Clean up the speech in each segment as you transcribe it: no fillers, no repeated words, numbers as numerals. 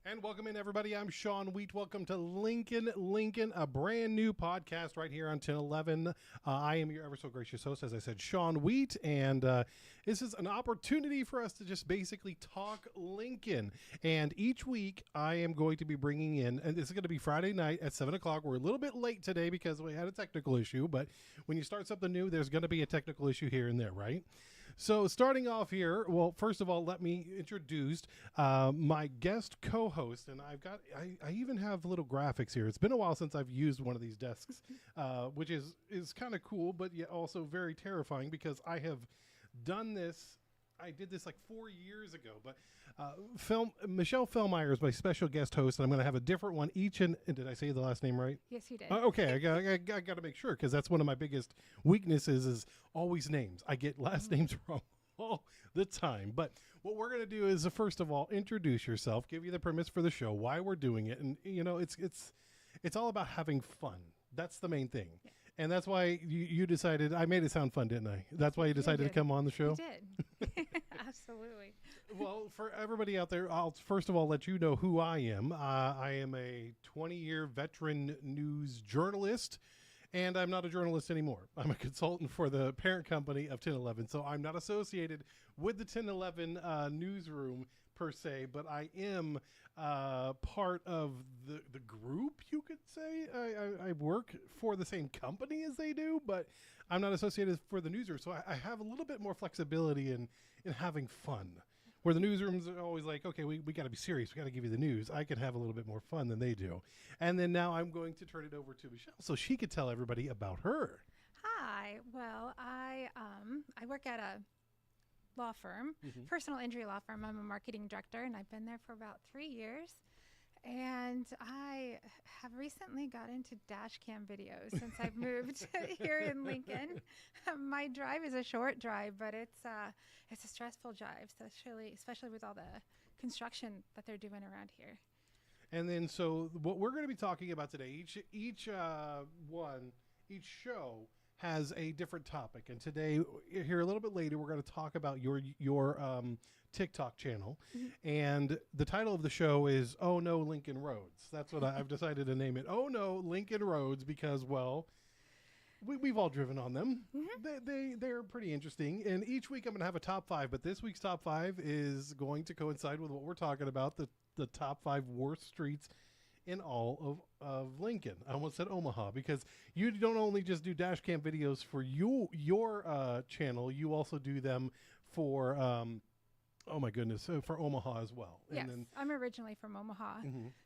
And welcome in, everybody. I'm Sean Wheat. Welcome to Lincoln, a brand new podcast right here on 1011. I am your ever so gracious host, as I said, Sean Wheat, and this is an opportunity for us to just basically talk Lincoln. And each week, I am going to be bringing in, and this is going to be Friday night at 7 o'clock. We're a little bit late today because we had a technical issue, but when you start something new, there's going to be a technical issue here and there, right? So starting off here, well, first of all, let me introduce my guest co-host, and I even have little graphics here. It's been a while since I've used one of these desks, which is kind of cool, but yet also very terrifying because I have done this. I did this like 4 years ago, but Michelle Fellmeyer is my special guest host, and I'm going to have a different one each. And did I say the last name right? Yes, you did. Okay, I got to make sure because that's one of my biggest weaknesses is always names. I get last names wrong all the time. But what we're going to do is, first of all, introduce yourself, give you the premise for the show, why we're doing it, and it's all about having fun. That's the main thing. Yeah. And that's why you decided, I made it sound fun, didn't I? That's why you decided to come on the show? You did. Absolutely. Well, for everybody out there, I'll first of all let you know who I am. I am a 20-year veteran news journalist, and I'm not a journalist anymore. I'm a consultant for the parent company of 1011, so I'm not associated with the 1011 newsroom per se, but I am part of the group, you could say. I work for the same company as they do, but I'm not associated for the newsroom. So I have a little bit more flexibility in having fun. Where the newsrooms are always like, okay, we got to be serious. We got to give you the news. I can have a little bit more fun than they do. And then now I'm going to turn it over to Michelle so she could tell everybody about her. Hi. Well, I work at a law firm, personal injury law firm. I'm a marketing director, and I've been there for about 3 years. And I have recently got into dash cam videos since I've moved here in Lincoln. My drive is a short drive, but it's a stressful drive, especially with all the construction that they're doing around here. And then, so what we're going to be talking about today, each show has a different topic. And today, here a little bit later, we're going to talk about your TikTok channel. And the title of the show is Oh No Lincoln Roads. That's what I've decided to name it. Oh No Lincoln Roads because, well, we've all driven on them. They're pretty interesting. And each week I'm going to have a top 5, but this week's top 5 is going to coincide with what we're talking about, the top 5 worst streets in all of Lincoln. I almost said Omaha because you don't only just do dash cam videos for your channel, you also do them for oh my goodness, for Omaha as well. Yes, and then, I'm originally from Omaha,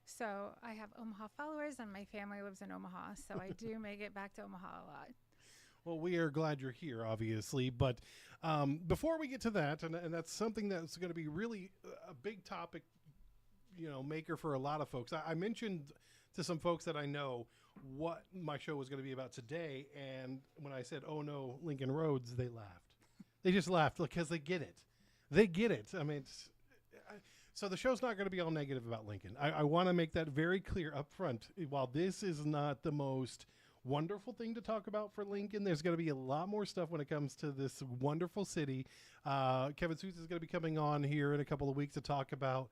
so I have Omaha followers, and my family lives in Omaha, so I do make it back to Omaha a lot. Well, we are glad you're here, obviously, but before we get to that, and that's something that's going to be really a big topic, maker for a lot of folks. I mentioned to some folks that I know what my show was going to be about today, and when I said, oh no, Lincoln Roads, they laughed. They just laughed because they get it. They get it. I mean, so the show's not going to be all negative about Lincoln. I want to make that very clear up front. While this is not the most wonderful thing to talk about for Lincoln, there's going to be a lot more stuff when it comes to this wonderful city. Kevin Sousa is going to be coming on here in a couple of weeks to talk about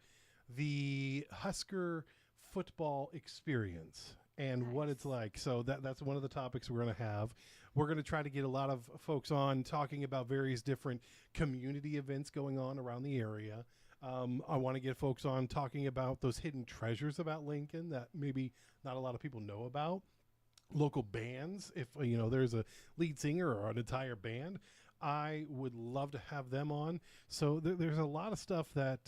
the Husker football experience and what it's like. So that's one of the topics we're going to have. We're going to try to get a lot of folks on talking about various different community events going on around the area. I want to get folks on talking about those hidden treasures about Lincoln that maybe not a lot of people know about. Local bands, if there's a lead singer or an entire band, I would love to have them on. So there's a lot of stuff that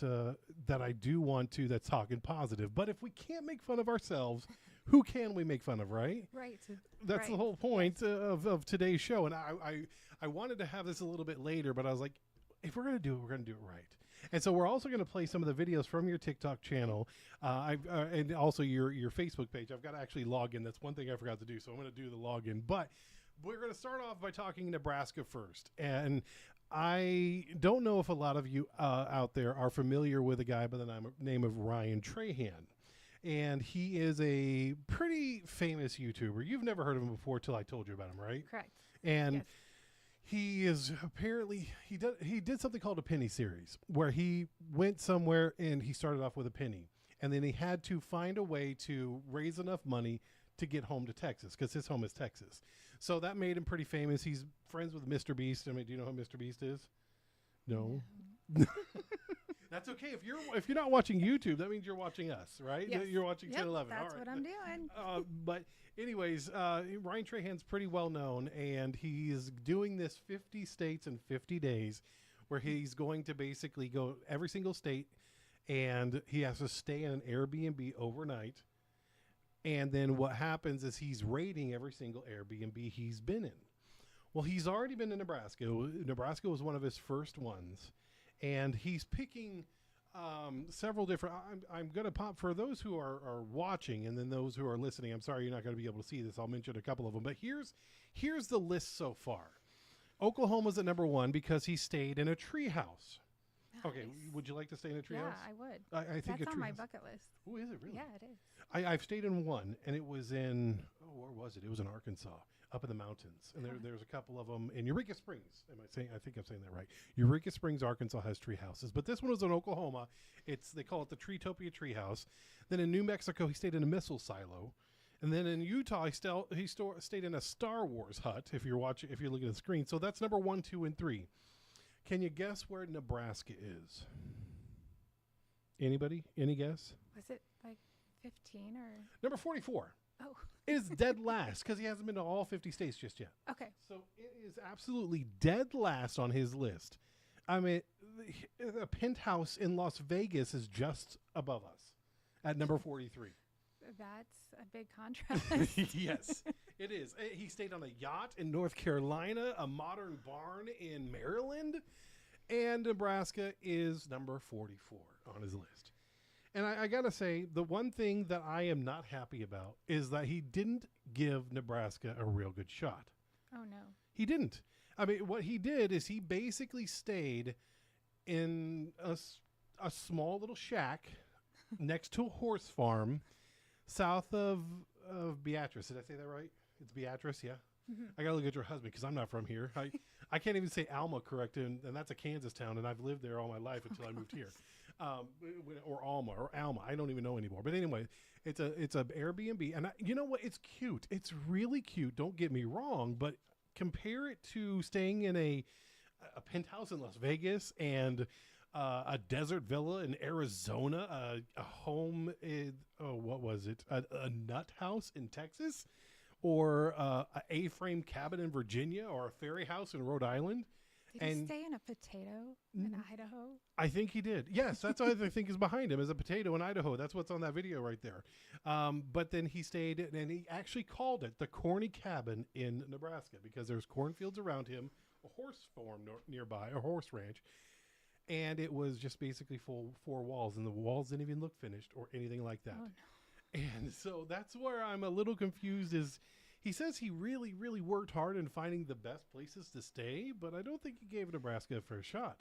I do want to that's talking positive. But if we can't make fun of ourselves, who can we make fun of, right? Right. That's the whole point of today's show. And I wanted to have this a little bit later, but I was like, if we're going to do it, we're going to do it right. And so we're also going to play some of the videos from your TikTok channel and also your Facebook page. I've got to actually log in. That's one thing I forgot to do. So I'm going to do the login. But we're going to start off by talking Nebraska first. And I don't know if a lot of you out there are familiar with a guy by the name of Ryan Trahan. And he is a pretty famous YouTuber. You've never heard of him before till I told you about him, right? Correct. And yes. He is apparently, he did something called a penny series where he went somewhere and he started off with a penny. and then he had to find a way to raise enough money to get home to Texas, because his home is Texas. So that made him pretty famous. He's friends with Mr. Beast. I mean, do you know who Mr. Beast is? No. That's okay. If you're not watching YouTube, that means you're watching us, right? Yes. You're watching Yep, 1011. that's All right. what I'm doing. But anyways, Ryan Trahan's pretty well known, and he's doing this 50 states in 50 days, where he's going to basically go every single state, and he has to stay in an Airbnb overnight. And then what happens is he's rating every single Airbnb he's been in. Well, he's already been in Nebraska. Nebraska was one of his first ones. And he's picking several different. I'm going to pop for those who are watching, and then those who are listening. I'm sorry you're not going to be able to see this. I'll mention a couple of them. But here's the list so far. Oklahoma's at number 1 because he stayed in a tree house. Nice. Okay, would you like to stay in a tree Yeah, house? I would. I think That's a on tree my house. bucket list. Oh, is it really? Yeah, it is. I've stayed in one, and it was in, where was it? It was in Arkansas, up in the mountains. And there's a couple of them in Eureka Springs. I think I'm saying that right. Eureka Springs, Arkansas has tree houses. But this one was in Oklahoma. They call it the Treetopia Tree House. Then in New Mexico, he stayed in a missile silo. And then in Utah, he stayed in a Star Wars hut, if you're looking at the screen. So that's number 1, 2, and 3. Can you guess where Nebraska is? Anybody? Any guess? Was it like 15 or? Number 44. Oh, Is dead last because he hasn't been to all 50 states just yet. okay. So it is absolutely dead last on his list. I mean, the penthouse in Las Vegas is just above us at number 43. That's a big contrast. Yes, it is. He stayed on a yacht in North Carolina, a modern barn in Maryland, and Nebraska is number 44 on his list. And I got to say, the one thing that I am not happy about is that he didn't give Nebraska a real good shot. Oh, no. He didn't. I mean, what he did is he basically stayed in a small little shack next to a horse farm south of Beatrice. Did I say that right? It's Beatrice, yeah? Mm-hmm. I got to look at your husband because I'm not from here. I can't even say Alma correct, and that's a Kansas town, and I've lived there all my life until I moved here. Or Alma. I don't even know anymore. But anyway, it's a Airbnb, and you know what? It's cute. It's really cute. Don't get me wrong, but compare it to staying in a penthouse in Las Vegas and a desert villa in Arizona, a home in what was it? A nut house in Texas, or a A-frame cabin in Virginia, or a ferry house in Rhode Island. Did he stay in a potato in Idaho? I think he did. Yes, that's what I think is behind him, is a potato in Idaho. That's what's on that video right there. But then he stayed, and he actually called it the Corny Cabin in Nebraska because there's cornfields around him, a horse farm nearby, a horse ranch, and it was just basically full 4 walls, and the walls didn't even look finished or anything like that. Oh, no. And so that's where I'm a little confused is he says he really, really worked hard in finding the best places to stay, but I don't think he gave Nebraska a fair shot.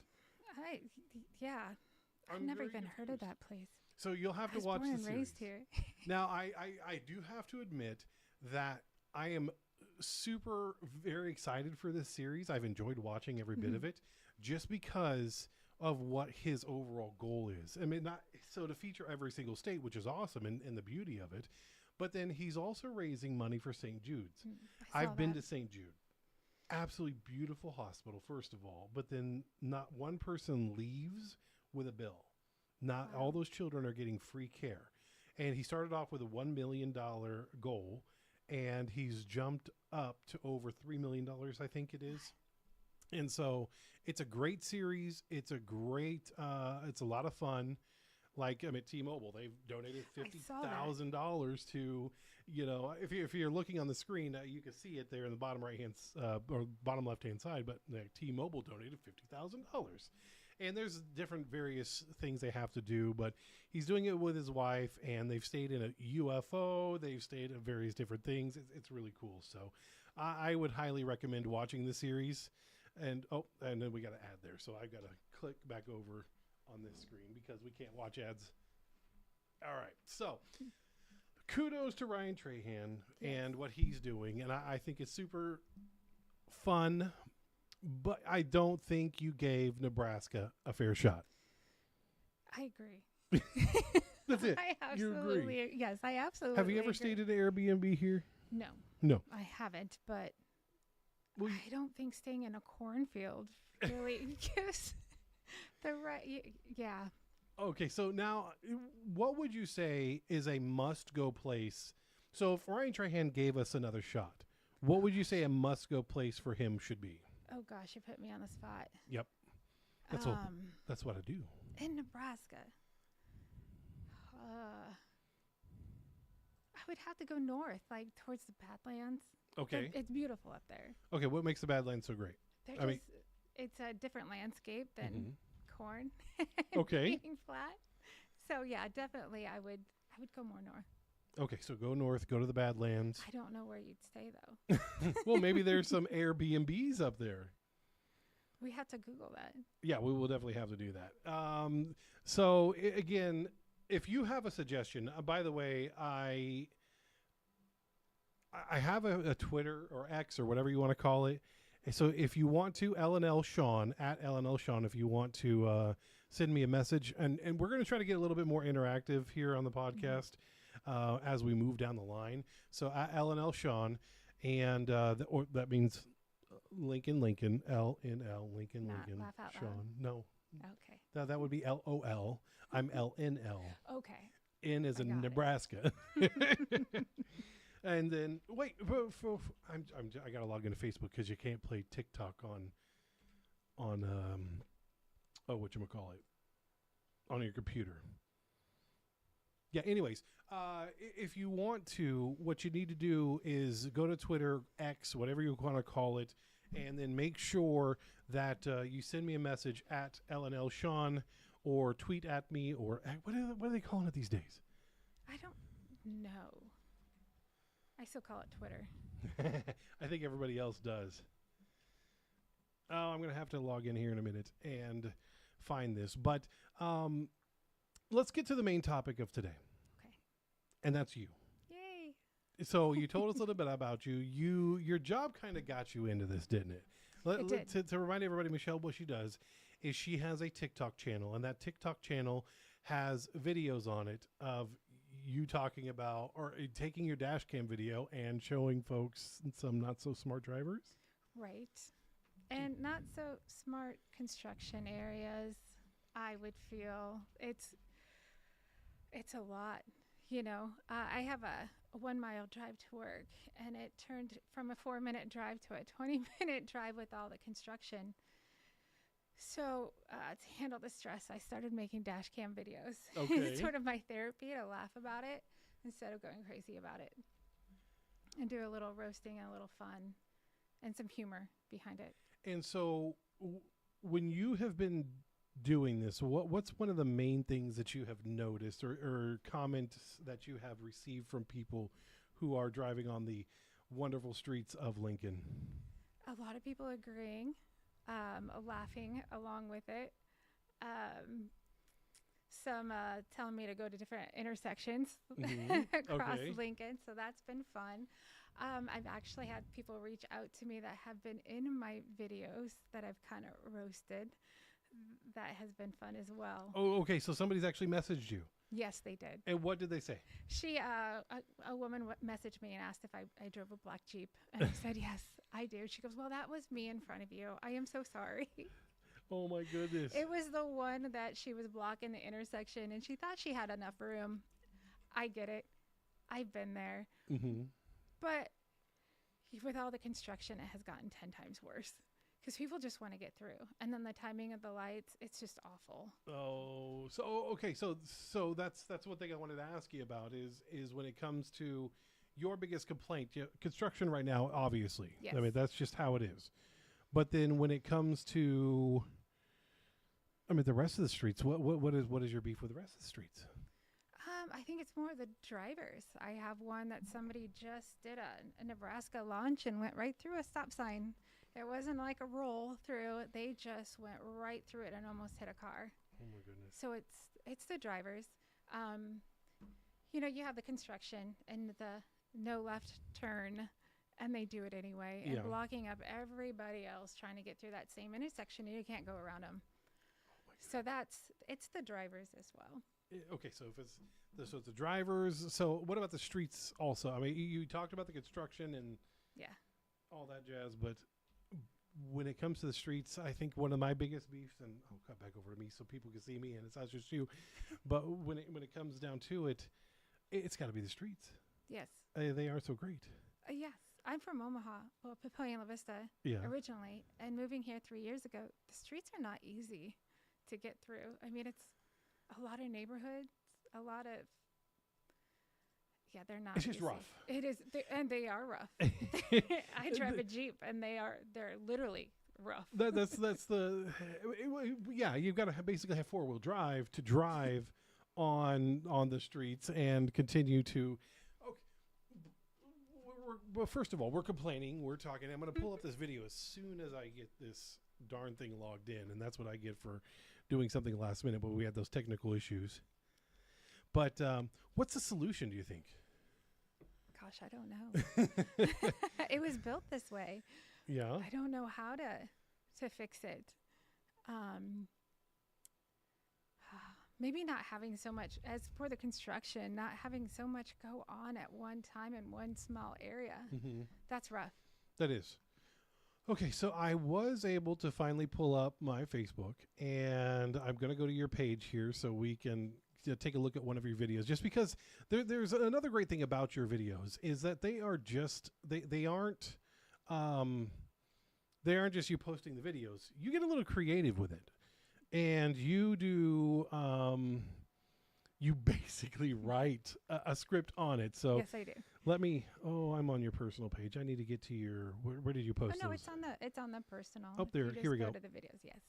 Yeah. I've I'm never very even heard of confused. that place. So you'll have I to was watch born the and series. raised here. Now, I do have to admit that I am very excited for this series. I've enjoyed watching every bit of it just because of what his overall goal is. I mean, not so to feature every single state, which is awesome and the beauty of it, but then he's also raising money for St. Jude's. I've been to St. Jude. Absolutely beautiful hospital, first of all, but then not one person leaves with a bill. Not all those children are getting free care. And he started off with a $1 million goal, and he's jumped up to over $3 million, I think it is. And so it's a great series. It's a lot of fun. Like, I mean, T-Mobile, they've donated $50,000 to, if you're looking on the screen, you can see it there in the bottom right-hand or bottom left-hand side, but T-Mobile donated $50,000. And there's different various things they have to do, but he's doing it with his wife, and they've stayed in a UFO. They've stayed in various different things. It's really cool. So I would highly recommend watching the series. And then we got an ad there. So I got to click back over on this screen because we can't watch ads. All right. So kudos to Ryan Trahan and what he's doing. And I think it's super fun, but I don't think you gave Nebraska a fair shot. I agree. That's it. I You agree. absolutely, yes, I absolutely Have you ever agree. stayed at an Airbnb here? No, No. I haven't, but Well, I don't think staying in a cornfield really gives the right. Yeah. okay, so now, what would you say is a must-go place? So if Ryan Trahan gave us another shot, what would you say a must-go place for him should be? Oh gosh, you put me on the spot. Yep, that's what I do. In Nebraska, I would have to go north, like towards the Badlands. Okay. It's beautiful up there. Okay, what makes the Badlands so great? They're I mean- it's a different landscape than Mhm. corn. Okay. Being flat. So yeah, definitely I would go more north. Okay, so go north, go to the Badlands. I don't know where you'd stay though. Well, maybe there's some Airbnbs up there. We have to Google that. Yeah, we will definitely have to do that. So again, if you have a suggestion, by the way, I have a Twitter or X or whatever you want to call it. So if you want to, LNL Sean at LNL Sean, if you want to send me a message, and we're going to try to get a little bit more interactive here on the podcast as we move down the line. So at LNL Sean, and that means Lincoln, LNL, Lincoln, Not Lincoln, laugh out Sean. loud. No, Okay. that would be LOL. I'm LNL. Okay. N is I in got it. Nebraska. And then wait, I gotta log into Facebook because you can't play TikTok on whatchamacallit, on your computer. Yeah. Anyways, if you want to, what you need to do is go to Twitter, X, whatever you want to call it, and then make sure that you send me a message at LNL Sean or tweet at me or what are they calling it these days? I don't know. I still call it Twitter. I think everybody else does. Oh, I'm going to have to log in here in a minute and find this. But let's get to the main topic of today. Okay. And that's you. Yay. So you told us a little bit about you. Your job kind of got you into this, didn't it? It did. To remind everybody, Michelle, what she does is she has a TikTok channel, and that TikTok channel has videos on it of you talking about or taking your dash cam video and showing folks some not so smart drivers. Right. And not so smart construction areas, I would feel. It's a lot. You know, I have a 1 mile drive to work, and it turned from a 4-minute drive to a 20-minute drive with all the construction. So to handle the stress, I started making dash cam videos. Okay. It's sort of my therapy to laugh about it instead of going crazy about it, and do a little roasting and a little fun and some humor behind it. And so when you have been doing this, what's one of the main things that you have noticed or comments that you have received from people who are driving on the wonderful streets of Lincoln? A lot of people agreeing, laughing along with it. Some telling me to go to different intersections across Okay. Lincoln, so that's been fun. I've actually had people reach out to me that have been in my videos that I've kind of roasted. That has been fun as well. Oh, okay. So somebody's actually messaged you. Yes, they did. And what did they say? She, a woman messaged me and asked if I drove a black Jeep. And I said, yes, I do. She goes, well, that was me in front of you. I am so sorry. Oh, my goodness. It was the one that she was blocking the intersection, and she thought she had enough room. I get it. I've been there. Mm-hmm. But with all the construction, it has gotten 10 times worse because people just want to get through. And then the timing of the lights, it's just awful. Oh, so okay, so that's one thing I wanted to ask you about is when it comes to your biggest complaint, construction right now, obviously. Yes. I mean, that's just how it is. But then when it comes to, I mean, the rest of the streets, what is your beef with the rest of the streets? I think it's more the drivers. I have one that somebody just did a Nebraska launch and went right through a stop sign. It wasn't like a roll through. They just went right through it and almost hit a car. Oh my goodness. So it's the drivers. You know, you have the construction and the no left turn, and they do it anyway, and Yeah. blocking up everybody else trying to get through that same intersection, and you can't go around them. So it's the drivers as well. Okay, so if it's the drivers. So what about the streets also? I mean, you talked about the construction and Yeah. all that jazz, but when it comes to the streets, I think one of my biggest beefs, and I'll cut back over to me so people can see me, and it's not just you, but when it comes down to it, it's got to be the streets. Yes. They are so great. Yes. I'm from Omaha, well, Papillion La Vista Yeah. originally, and moving here 3 years ago, the streets are not easy to get through. I mean, it's a lot of neighborhoods, a lot of, yeah, they're not It's just easy. rough. It is, and they are rough. I drive a Jeep, and they're literally rough. That's the yeah. You've got to basically have 4-wheel drive to drive on the streets and continue to. Okay, well, first of all, we're complaining. We're talking. I'm going to pull up this video as soon as I get this darn thing logged in, and that's what I get for doing something last minute. But we had those technical issues. But what's the solution? Do you think? Gosh, I don't know. It was built this way. Yeah. I don't know how to fix it. Maybe not having so much, as for the construction, not having so much go on at one time in one small area. Mm-hmm. That's rough. That is. Okay, so I was able to finally pull up my Facebook, and I'm going to go to your page here so we can take a look at one of your videos. Just because there's another great thing about your videos is that they are just they aren't just you posting the videos. You get a little creative with it, and you do you basically write a script on it. So Yes, I do. let me. Oh, I'm on your personal page. I need to get to your. Where did you post? Oh no, those? it's on the personal. Oh, If there. you just Here we go. to the videos. Yes.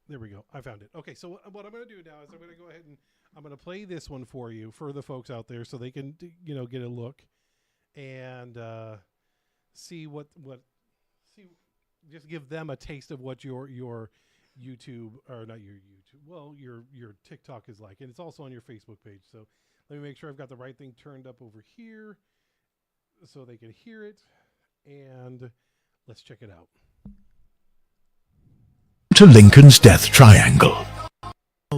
There we go. I found it. Okay, so what I'm going to do now is I'm going to go ahead and I'm going to play this one for you for the folks out there so they can get a look and see what just give them a taste of what your YouTube, or not your YouTube, well, your TikTok is like, and it's also on your Facebook page. So let me make sure I've got the right thing turned up over here so they can hear it, and let's check it out. To Lincoln's Death Triangle,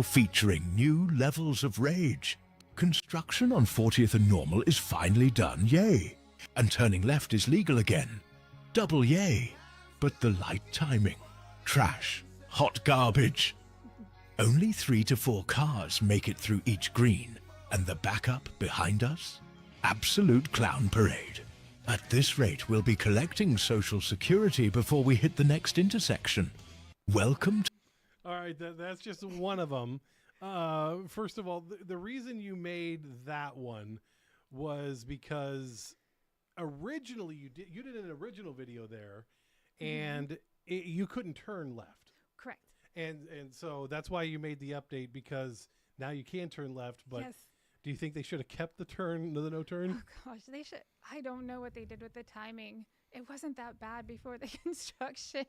featuring new levels of rage. Construction on 40th and Normal is finally done, yay. And turning left is legal again, double yay. But the light timing, trash, hot garbage. Only 3 to 4 cars make it through each green, and the backup behind us? Absolute clown parade. At this rate, we'll be collecting Social Security before we hit the next intersection. Welcome to... All right, that's just one of them. First of all, the reason you made that one was because originally you did an original video there, and you couldn't turn left. Correct. And so that's why you made the update, because now you can turn left. But Yes. do you think they should have kept the no turn? Oh gosh, they should. I don't know what they did with the timing. It wasn't that bad before the construction.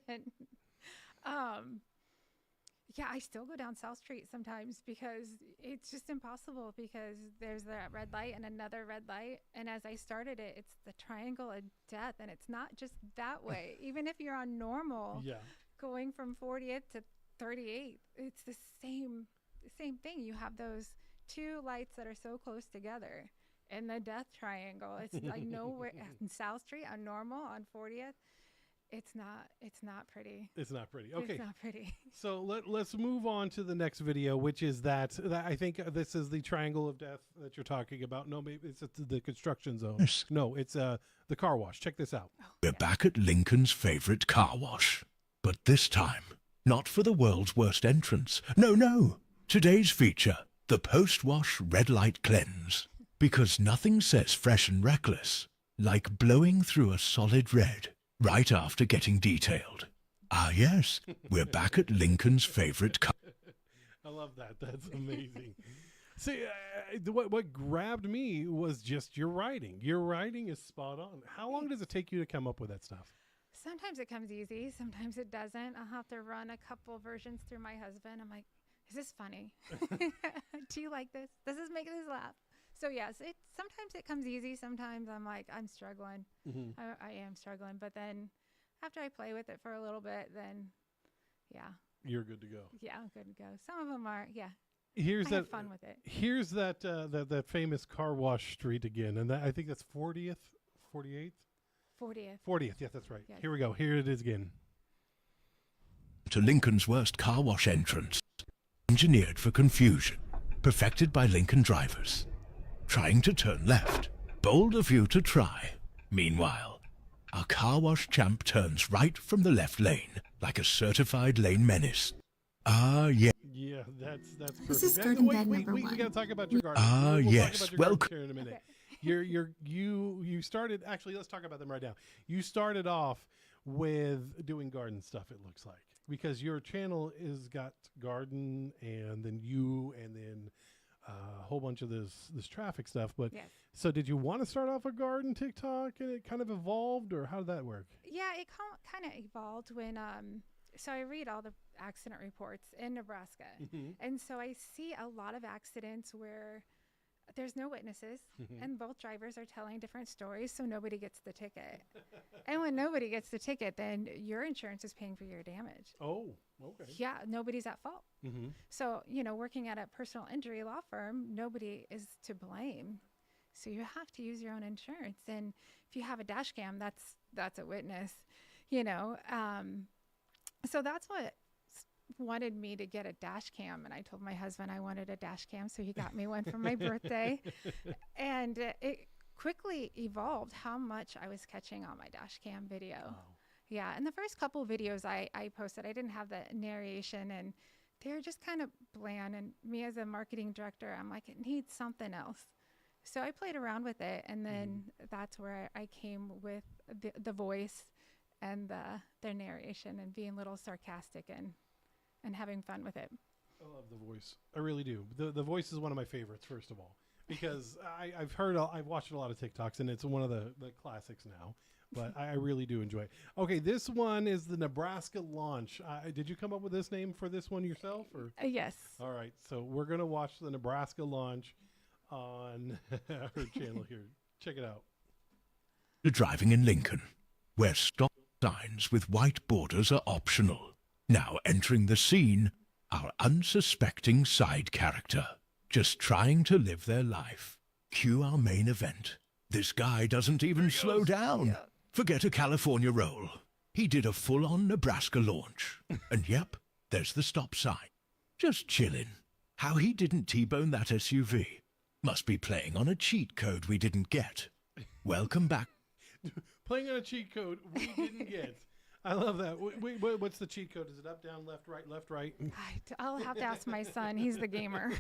Yeah, I still go down South Street sometimes because it's just impossible, because there's that red light and another red light. And as I started it, it's the triangle of death, and it's not just that way. Even if you're on normal, Yeah. going from 40th to 38th, it's the same thing. You have those two lights that are so close together in the death triangle. It's like nowhere in South Street on normal on 40th. It's not pretty. It's not pretty. Okay. It's not pretty. So let's move on to the next video, which is that I think this is the triangle of death that you're talking about. No, maybe it's the construction zone. Yes. No, it's the car wash. Check this out. We're back at Lincoln's favorite car wash. But this time, not for the world's worst entrance. No. Today's feature, the post-wash red light cleanse. Because nothing says fresh and reckless like blowing through a solid red right after getting detailed. Ah yes, we're back at Lincoln's favorite car. I love that. That's amazing. See, what grabbed me was just your writing. Your writing is spot on. How long does it take you to come up with that stuff? Sometimes it comes easy. Sometimes it doesn't. I'll have to run a couple versions through my husband. I'm like, is this funny? Do you like this? Does this make this laugh? So yes, sometimes it comes easy. Sometimes I'm like, I'm struggling. I am struggling. But then after I play with it for a little bit, then yeah, You're good to go. I'm good to go. Some of them are, yeah, a little bit. Some of them are, yeah, a little bit. But yeah, it's pretty easy. Okay, Here's I that have fun with it. Here's that famous car wash street again, and I think that's 40th, 48th, 40th. 40th. Yeah, that's right. Yes. Here we go. Here it is again. To Lincoln's worst car wash entrance, engineered for confusion, perfected by Lincoln drivers. Trying to turn left, bold of you to try. Meanwhile, our car wash champ turns right from the left lane like a certified lane menace. Ah, yeah. Yeah, that's perfect. This is That- garden wait, bed wait, number we one. got to talk about your garden. Ah, We'll yes. talk about your Welcome. garden here in a minute. Okay. You started, actually, let's talk about them right now. You started off with doing garden stuff, it looks like, because your channel is got garden and then you and then a whole bunch of this traffic stuff. But Yes. so did you want to start off a garden TikTok and it kind of evolved, or how did that work? Yeah, it kind of evolved when so I read all the accident reports in Nebraska. And so I see a lot of accidents where there's no witnesses and both drivers are telling different stories, so nobody gets the ticket. And when nobody gets the ticket, then your insurance is paying for your damage. Oh, okay. Yeah, nobody's at fault. Mm-hmm. So, working at a personal injury law firm, nobody is to blame. So you have to use your own insurance. And if you have a dash cam, that's a witness, So that's what wanted me to get a dash cam. And I told my husband I wanted a dash cam. So he got me one for my birthday. And it quickly evolved how much I was catching on my dash cam video. Wow. Yeah. And the first couple videos I posted, I didn't have the narration and they were just kind of bland. And me as a marketing director, I'm like, it needs something else. So I played around with it. And then that's where I came with the voice and the narration and being a little sarcastic and having fun with it. I love the voice. I really do. The voice is one of my favorites, first of all, because I've watched a lot of TikToks, and it's one of the classics now. But I really do enjoy it. Okay, this one is the Nebraska launch. Did you come up with this name for this one yourself, or? Yes. All right, so we're gonna watch the Nebraska launch on our channel here. Check it out. To driving in Lincoln, where stop signs with white borders are optional. Now entering the scene, our unsuspecting side character, just trying to live their life. Cue our main event. This guy doesn't even slow down. Forget a California roll. He did a full-on Nebraska launch. And yep, there's the stop sign. Just chillin'. How he didn't T-bone that SUV. Must be playing on a cheat code we didn't get. Welcome back. Playing on a cheat code we didn't get. I love that. What's the cheat code? Is it up, down, left, right, left, right? I'll have to ask my son. He's the gamer.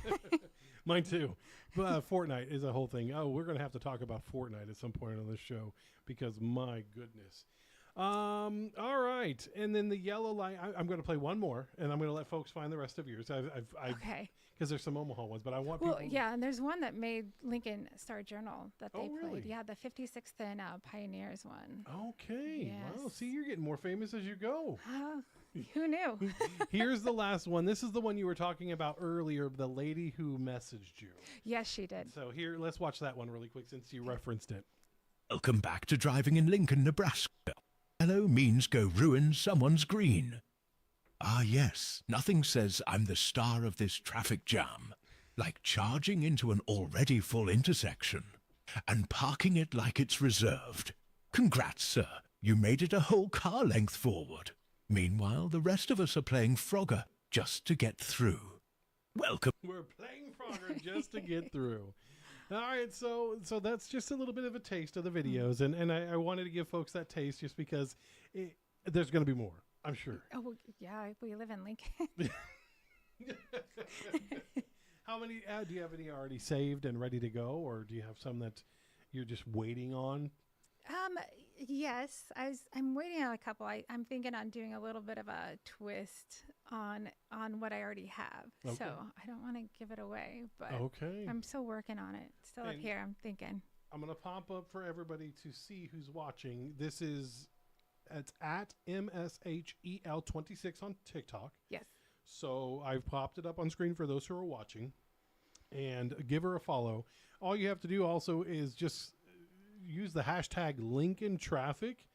Mine too. Fortnite is a whole thing. Oh, we're going to have to talk about Fortnite at some point on this show because my goodness. All right. And then the yellow light, I'm going to play one more and I'm going to let folks find the rest of yours. Okay. Because there's some Omaha ones, but I want Well, people. yeah, and there's one that made Lincoln Star Journal that they Oh, really? played. Yeah, the 56th and Pioneers one. Okay. Wow. Yes. See, you're getting more famous as you go. Who knew? Here's the last one. This is the one you were talking about earlier, the lady who messaged you. Yes, she did. So here, let's watch that one really quick since you referenced it. Welcome back to driving in Lincoln, Nebraska. Hello means go ruin someone's green. Ah, yes, nothing says I'm the star of this traffic jam like charging into an already full intersection and parking it like it's reserved. Congrats, sir. You made it a whole car length forward. Meanwhile, the rest of us are playing Frogger just to get through. Welcome. We're playing Frogger just to get through. All right, so that's just a little bit of a taste of the videos, and I wanted to give folks that taste just because there's going to be more, I'm sure. Oh, well, yeah, we live in Lincoln. How many do you have any already saved and ready to go, or do you have some that you're just waiting on? Yes, I'm waiting on a couple. I'm thinking on doing a little bit of a twist on what I already have. Okay. So I don't want to give it away, but Okay. I'm still working on it. Still up And- here, I'm thinking. I'm going to pop up for everybody to see who's watching. It's at MSHEL26 on TikTok. Yes. So I've popped it up on screen for those who are watching, and give her a follow. All you have to do also is just use the hashtag Lincoln Traffic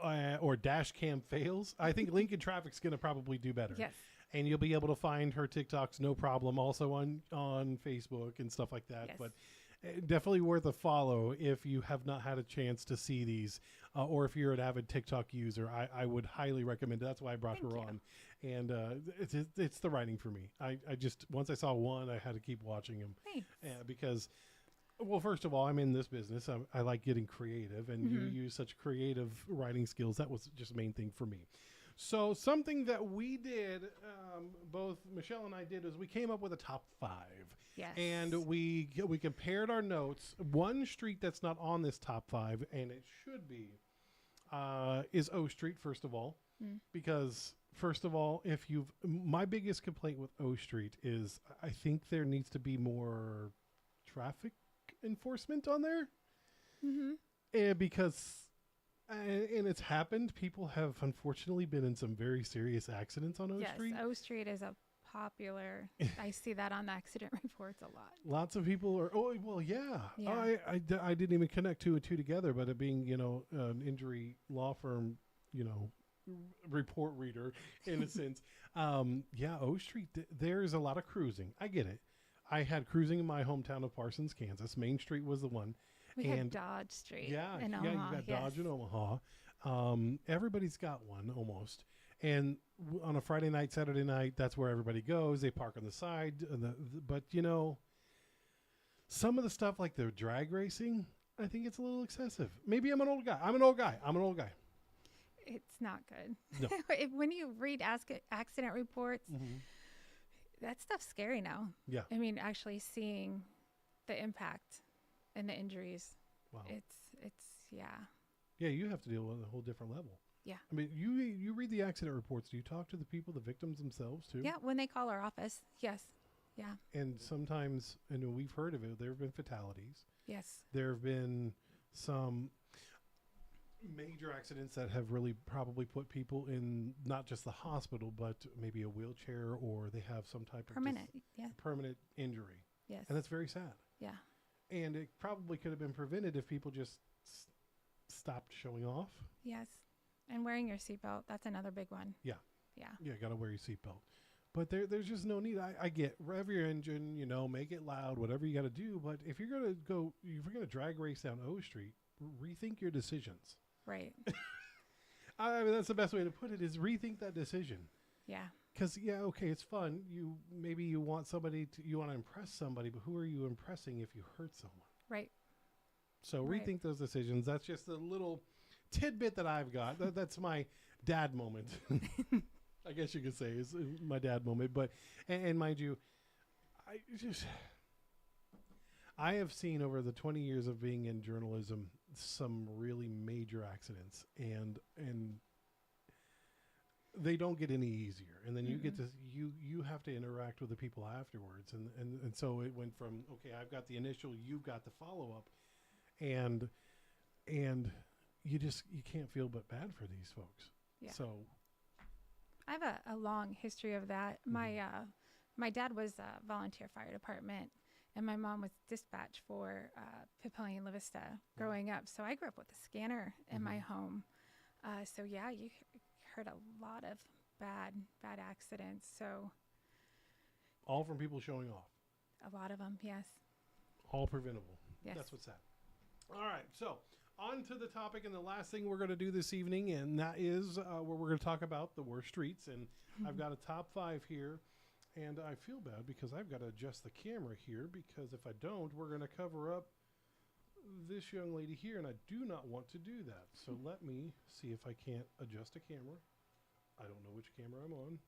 or dash cam fails. I think Lincoln Traffic's going to probably do better. Yes. and you'll be able to find her TikToks no problem. Also on Facebook and stuff like that. Yes. But definitely worth a follow if you have not had a chance to see these, or if you're an avid TikTok user. I would highly recommend it. That's why I brought Thank her you. on, and it's the writing for me. I just once I saw one, I had to keep watching them Thanks. because. Well, first of all, I'm in this business. I like getting creative, and you use such creative writing skills. That was just the main thing for me. So something that we did, both Michelle and I did, is we came up with a top 5. Yes. And we compared our notes. One street that's not on this top 5, and it should be, is O Street, first of all. Because, first of all, my biggest complaint with O Street is I think there needs to be more traffic enforcement on there. Because and it's happened, people have unfortunately been in some very serious accidents on O Yes, Street. O Street is a popular. I see that on the accident reports a lot. Lots of people are. Oh well, yeah. Yeah. I didn't even connect 2 and 2 together, but it being an injury law firm, report reader in a sense. Yeah, O Street. There's a lot of cruising. I get it. I had cruising in my hometown of Parsons, Kansas. Main Street was the one. We had Dodge Street. Yeah, in you Omaha, got yes. Dodge in Omaha. Everybody's got one almost. And on a Friday night, Saturday night, that's where everybody goes. They park on the side. But, some of the stuff like the drag racing, I think it's a little excessive. Maybe I'm an old guy. It's not good. No. When you read accident reports, that stuff's scary now. Yeah. I mean, actually seeing the impact and the injuries. Wow. It's yeah. Yeah, you have to deal with a whole different level. Yeah. I mean, you read the accident reports. Do you talk to the people, the victims themselves too? Yeah, when they call our office. Yes. Yeah. And sometimes, and we've heard of it, there have been fatalities. Yes. There have been some major accidents that have really probably put people in not just the hospital, but maybe a wheelchair, or they have some type Permanent. Yeah. of permanent injury. Yes. And that's very sad. Yeah. And it probably could have been prevented if people just stopped showing off. Yes. And wearing your seatbelt, that's another big one. Yeah. Yeah. Yeah, got to wear your seatbelt. But there's just no need. I get rev your engine, make it loud, whatever you got to do. But if you're going to drag race down O Street, rethink your decisions. Right. I mean, that's the best way to put it, is rethink that decision. Yeah. Because, yeah, okay, it's fun. Maybe you want to impress somebody, but who are you impressing if you hurt someone? Right. So Right. rethink those decisions. That's just a little tidbit that I've got. That's my dad moment. I guess you could say is my dad moment. But, and mind you, I have seen over the 20 years of being in journalism some really major accidents, and they don't get any easier. And then you get to you have to interact with the people afterwards, and so it went from, okay, I've got the initial, you've got the follow up, and you can't feel but bad for these folks. Yeah. So I have a long history of that. My dad was a volunteer fire department, and my mom was dispatch for Papillion and La Vista growing up. So I grew up with a scanner in my home. So yeah, you heard a lot of bad accidents. So all from people showing off. a lot of them, yes. All preventable. Yes. That's what's sad. All right. So on to the topic, and the last thing we're going to do this evening, and that is where we're going to talk about the worst streets. And I've got a top 5 here, and I feel bad because I've got to adjust the camera here, because if I don't, we're going to cover up this young lady here, and I do not want to do that. So let me see if I can't adjust a camera. I don't know which camera I'm on.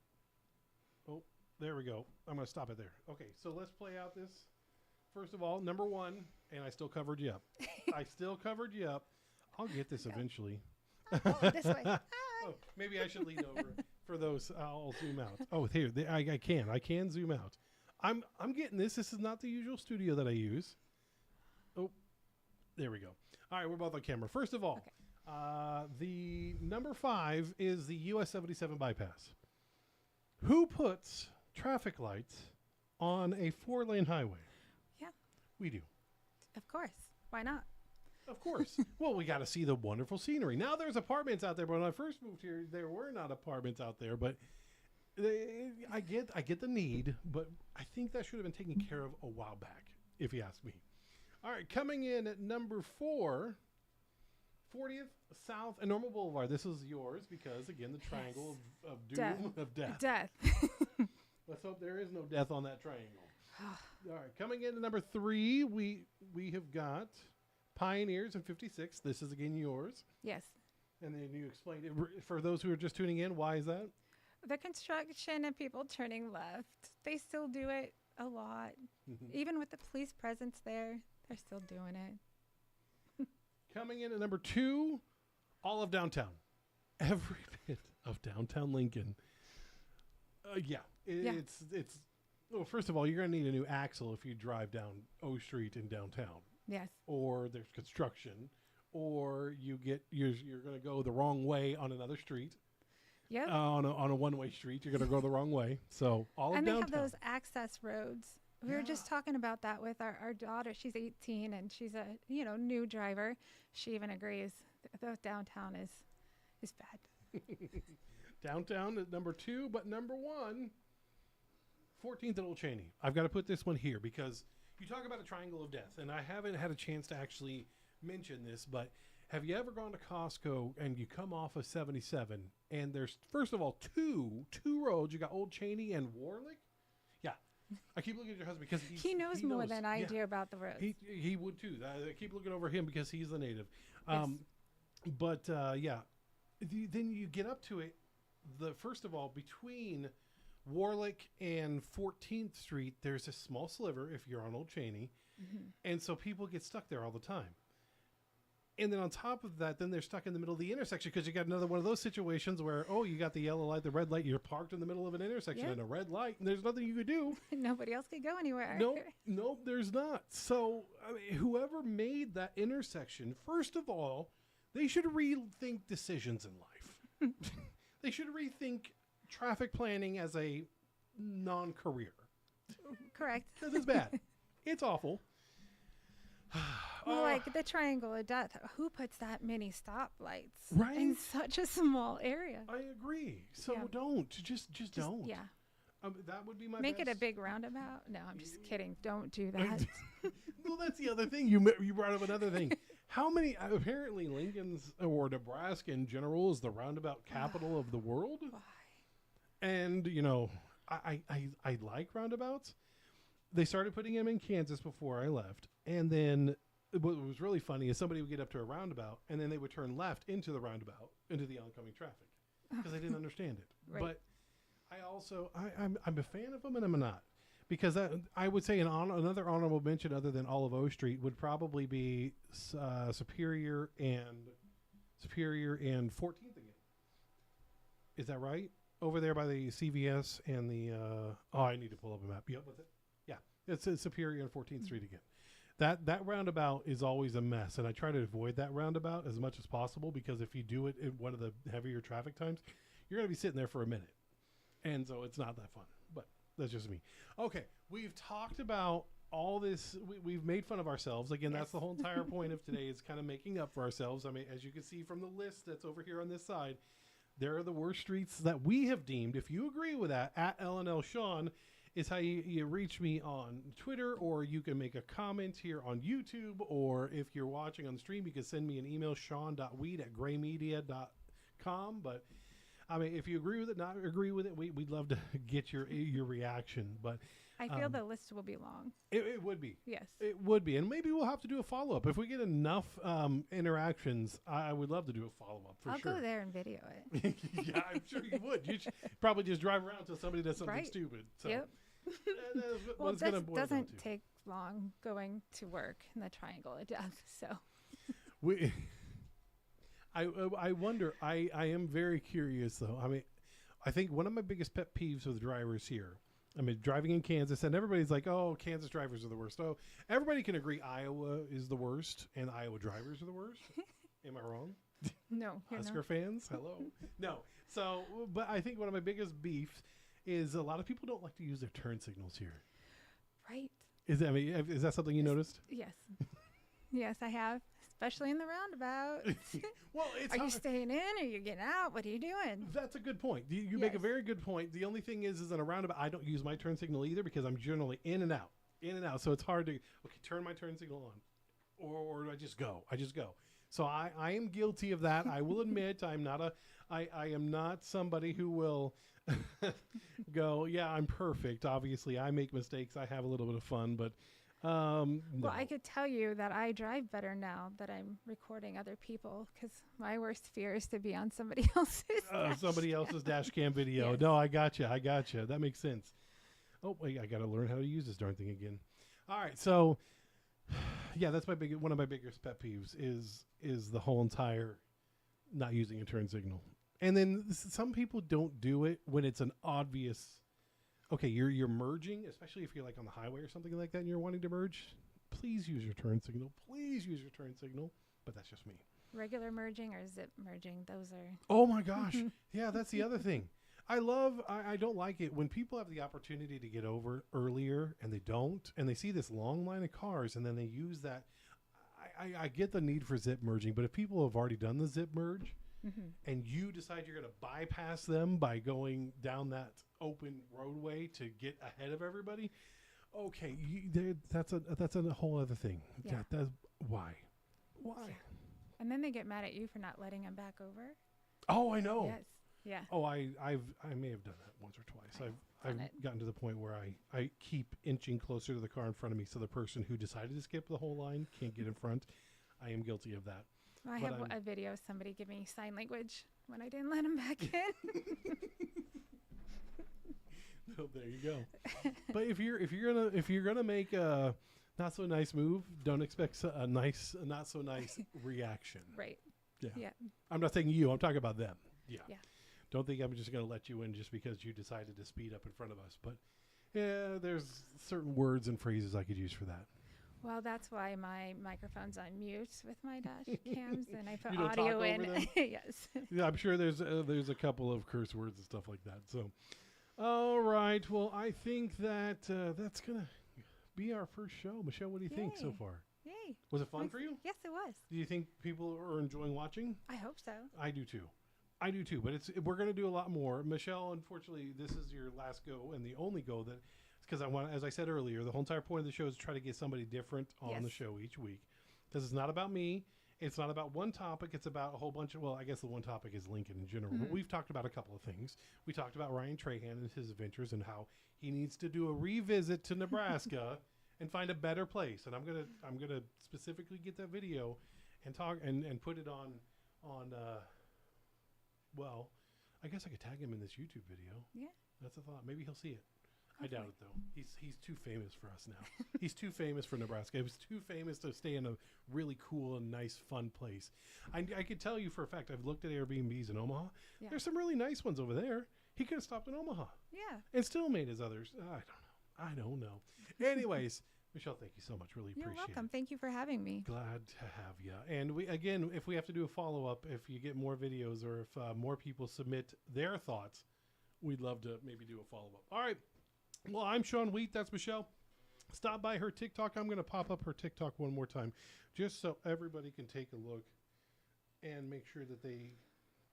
Oh, there we go. I'm going to stop it there. Okay, so let's play out this. First of all, number 1, and I still covered you up. I still covered you up. I'll get this eventually. Oh, this way. Oh, maybe I should lean over for those. I'll zoom out. Oh, here, I can zoom out. I'm getting this. This is not the usual studio that I use. Oh, there we go. All right, we're both on camera. First of all, the number 5 is the US 77 bypass. Who puts traffic lights on a 4-lane highway? Yeah, We do. of course. Why not? Of course. Well, we got to see the wonderful scenery. Now there's apartments out there, but when I first moved here, there were not apartments out there, but I get the need, but I think that should have been taken care of a while back, if you ask me. All right, coming in at number 4, 40th South and Normal Boulevard. This is yours because, again, the triangle of doom, of death. Death. Let's hope there is no death on that triangle. All right, coming in at number 3, we have got Pioneers in 56. This is, again, yours. Yes. And then you explained it. For those who are just tuning in, why is that? The construction and people turning left, they still do it a lot. Even with the police presence there, they're still doing it. Coming in at number 2, all of downtown. Every bit of downtown Lincoln. It's well, first of all, you're going to need a new axle if you drive down O Street in downtown. Yes. Or there's construction, or you're going to go the wrong way on another street. Yep. On a one-way street, you're going to go the wrong way. So all of and downtown. they have those access roads. We were just talking about that with our daughter. She's 18 and she's a new driver. She even agrees the downtown is bad. Downtown at number 2, but number 1, 14th and Old Cheney. I've got to put this one here because you talk about a triangle of death, and I haven't had a chance to actually mention this, but have you ever gone to Costco and you come off of 77 and there's, first of all, two roads. You got Old Cheney and Warlick. Yeah. I keep looking at your husband because he knows more than I do about the roads. He would too. I keep looking over him because he's the native. Yes. Then you get up to it. First of all, between Warlick and 14th Street, there's a small sliver if you're on Old Cheney. And so people get stuck there all the time. And then on top of that, then they're stuck in the middle of the intersection because you got another one of those situations where, you got the yellow light, the red light, you're parked in the middle of an intersection and a red light, and there's nothing you could do. Nobody else could go anywhere. No, there's not. So, whoever made that intersection, first of all, they should rethink decisions in life. They should rethink traffic planning as a non-career. Correct. Because it's bad. It's awful. Well, like the triangle of death. Who puts that many stoplights right in such a small area? I agree. So don't. Just don't. Yeah. That would be my Make best. it a big roundabout. No, I'm just kidding. Don't do that. Well, that's the other thing. You brought up another thing. How many? Apparently, Lincoln's or Nebraska in general is the roundabout capital of the world. Why? And I like roundabouts. They started putting them in Kansas before I left, and then what was really funny is somebody would get up to a roundabout, and then they would turn left into the roundabout into the oncoming traffic because they didn't understand it. Right. But I also I'm a fan of them, and I'm not. Because I would say another honorable mention other than all of O Street would probably be Superior and 14th again. Is that right? Over there by the CVS and the I need to pull up a map. Yep, what's it? Yeah, it's Superior and 14th Street again. That roundabout is always a mess, and I try to avoid that roundabout as much as possible because if you do it in one of the heavier traffic times, you're going to be sitting there for a minute, and so it's not that fun. But that's just me. Okay, we've talked about all this. We've made fun of ourselves. Again, that's the whole entire point of today is kind of making up for ourselves. I mean, as you can see from the list that's over here on this side, there are the worst streets that we have deemed. If you agree with that, at LNL Sean is how you reach me on Twitter, or you can make a comment here on YouTube, or if you're watching on the stream, you can send me an email, sean.weed@graymedia.com. But I mean, if you agree with it, not agree with it, we'd love to get your reaction. But I feel the list will be long. It would be. Yes. It would be. And maybe we'll have to do a follow-up. If we get enough interactions, I would love to do a follow-up for I'll sure. go there and video it. Yeah, I'm sure you would. You should probably just drive around until somebody does something stupid. So. Yep. Well, this doesn't take long going to work in the triangle of death. So I wonder. I am very curious though. I mean, I think one of my biggest pet peeves with drivers here. I mean, driving in Kansas, and everybody's like, "Oh, Kansas drivers are the worst." Oh, everybody can agree Iowa is the worst, and Iowa drivers are the worst. Am I wrong? No. Oscar fans, hello. No. So, but I think one of my biggest beefs is a lot of people don't like to use their turn signals here. Right. Is that something you noticed? Yes. Yes, I have. especially in the roundabout. Well, it's Are you hard. staying in? Are you getting out? What are you doing? That's a good point. You make a Yes. very good point. The only thing is in a roundabout, I don't use my turn signal either because I'm generally in and out. So it's hard to turn my turn signal on, or do I just go? I just go. So I am guilty of that. I will admit I am not somebody who will go. Yeah, I'm perfect. Obviously, I make mistakes. I have a little bit of fun, but no. Well, I could tell you that I drive better now that I'm recording other people because my worst fear is to be on somebody else's. Somebody else's dash cam video. Yes. No, I gotcha. That makes sense. Oh, wait, I got to learn how to use this darn thing again. All right, so yeah, that's one of my biggest pet peeves is the whole entire not using a turn signal. And then some people don't do it when it's an obvious. Okay, you're merging, especially if you're like on the highway or something like that, and you're wanting to merge. Please use your turn signal. Please use your turn signal. But that's just me. Regular merging or zip merging, those are. Oh my gosh. Yeah, that's the other thing. I don't like it when people have the opportunity to get over earlier and they don't, and they see this long line of cars and then they use that. I get the need for zip merging, but if people have already done the zip merge and you decide you're going to bypass them by going down that open roadway to get ahead of everybody, okay, that's a whole other thing. Yeah. That's why. And then they get mad at you for not letting them back over. Oh, I know. Yes. Yeah. Oh, I may have done that once or twice. I've done it. gotten to the point where I keep inching closer to the car in front of me so the person who decided to skip the whole line can't get in front. I am guilty of that. I But have I'm- a video of somebody giving me sign language when I didn't let them back in. Oh, there you go. But if you're gonna make a not so nice move, don't expect a not so nice reaction. Right. Yeah. Yeah. I'm not saying you. I'm talking about them. Yeah. Yeah. Don't think I'm just going to let you in just because you decided to speed up in front of us. But yeah, there's certain words and phrases I could use for that. Well, that's why my microphone's on mute with my dash cams, and I put You don't talk audio over in. them? Yes. Yeah, I'm sure there's a couple of curse words and stuff like that. So, all right. Well, I think that that's going to be our first show. Michelle, what do you think so Yay. far? Yay. Was it fun for you? Yes, it was. Do you think people are enjoying watching? I hope so. I do too. But we're going to do a lot more. Michelle, unfortunately, this is your last go and the only go that, because as I said earlier, the whole entire point of the show is to try to get somebody different on the Yes. show each week. Because it's not about me. It's not about one topic. It's about a whole bunch of, well, I guess the one topic is Lincoln in general. But we've talked about a couple of things. We talked about Ryan Trahan and his adventures and how he needs to do a revisit to Nebraska and find a better place. And I'm gonna specifically get that video and talk and put it on well, I guess I could tag him in this YouTube video. Yeah. That's a thought. Maybe he'll see it. I doubt it though. He's too famous for us now. He's too famous for Nebraska. He was too famous to stay in a really cool and nice, fun place. I could tell you for a fact. I've looked at Airbnbs in Omaha. Yeah. There's some really nice ones over there. He could have stopped in Omaha Yeah. and still made his others. I don't know. Anyways, Michelle, thank you so much. Really You're appreciate welcome. it. Thank you for having me. Glad to have you. And if we have to do a follow up, if you get more videos or if more people submit their thoughts, we'd love to maybe do a follow up. All right. Well, I'm Sean Wheat. That's Michelle. Stop by her TikTok. I'm going to pop up her TikTok one more time just so everybody can take a look and make sure that they.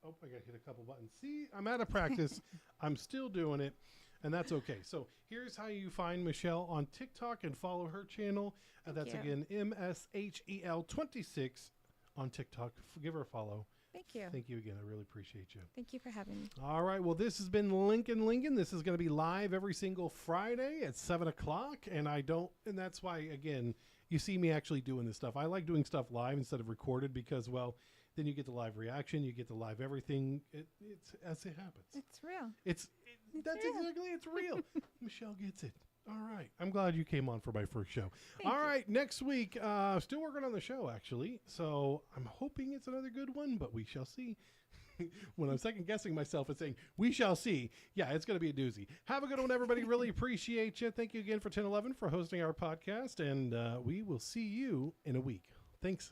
Oh, I got to hit a couple buttons. See, I'm out of practice. I'm still doing it. And that's okay. So here's how you find Michelle on TikTok and follow her channel. And that's you. again MSHEL26 on TikTok. Give her a follow. Thank you. Thank you again. I really appreciate you. Thank you for having me. All right. Well, this has been Lincoln. This is going to be live every single Friday at 7 o'clock. And that's why, again, you see me actually doing this stuff. I like doing stuff live instead of recorded because, well, then you get the live reaction, you get the live everything. It's as it happens. It's real. That's real. exactly, it's real. Michelle gets it. All right. I'm glad you came on for my first show. Thank All you. right. Next week, still working on the show, actually. So I'm hoping it's another good one, but we shall see. When I'm second guessing myself and saying, we shall see. Yeah, it's going to be a doozy. Have a good one, everybody. Really appreciate you. Thank you again for 1011 for hosting our podcast. And we will see you in a week. Thanks.